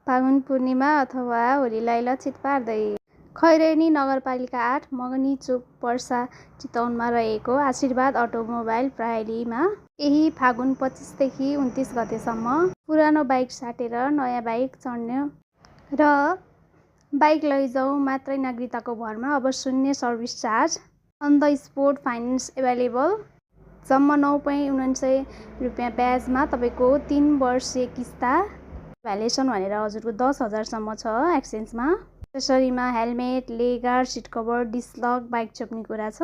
फागुन पूर्णिमा अथवा होलीलाई लक्षित पार्दै खैरेनी नगरपालिका 8 मगनी चोक पर्सा चितवनमा रहेको आशीर्वाद अटोमोबाइल प्राइलीमा यही फागुन 25 देखि 29 गतेसम्म पुरानो बाइक साटेर नयाँ बाइक चढ्ने र बाइक लैजाऊ मात्रै नागरिकताको भरमा अब शून्य service charge, on the spot finance available, जम्मा 9.99 रुपियाँ ब्याजमा तपाईँको 3 वर्षे किस्ता भ्यालेसन भनेर हजुरको 10,000 छ एक्सचेन्जमा। एक्सेसरीमा हेलमेट, लेगार, सिट कभर, डिस्लक, बाइक चप्ने कुरा छ।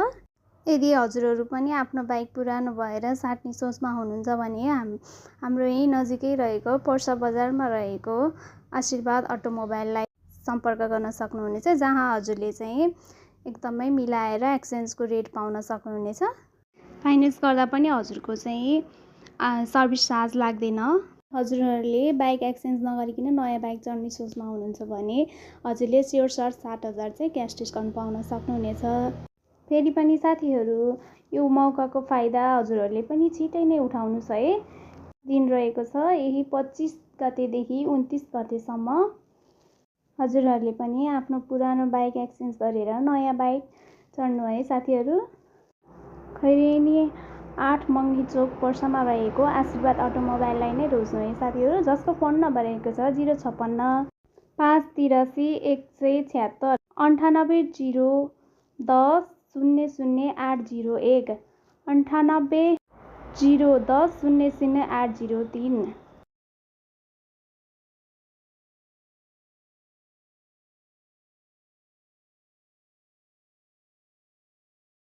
यदि हजुरहरू पनि आफ्नो बाइक पुरानो भएर साट्ने सोचमा हुनुहुन्छ भने हाम्रो यहीँ नजिकै रहेको पर्सा बजारमा रहेको आशीर्वाद अटोमोबाइललाई सम्पर्क गर्न सक्नुहुनेछ, जहाँ हजुरले चाहिँ एकदमै मिलाएर एक्सचेन्जको रेट पाउन सक्नुहुनेछ। फाइनेन्स गर्दा पनि हजुरको चाहिँ सर्भिस चार्ज लाग्दैन। हजुरहरूले बाइक एक्सचेन्ज नगरिकन नयाँ बाइक चढ्ने सोचमा हुनुहुन्छ भने हजुरले स्योर सर्ट 7,000 चाहिँ क्यास डिस्काउन्ट पाउन सक्नुहुनेछ। फेरि पनि साथीहरू, यो मौकाको फाइदा हजुरहरूले पनि छिटै नै उठाउनुहोस् है। दिन रहेको छ यही 25 गतेदेखि 29 गतेसम्म। हजुरहरूले पनि आफ्नो पुरानो बाइक एक्सचेन्ज गरेर नयाँ बाइक चढ्नु है साथीहरू। खैरेनी 8 मगनी चोक पर्सामा रहेको आशीर्वाद अटोमोबाइललाई नै रोज्नु है साथीहरू, जसको फोन नम्बर रहेको छ 056 583 176 98 010 00801 98 010 00803।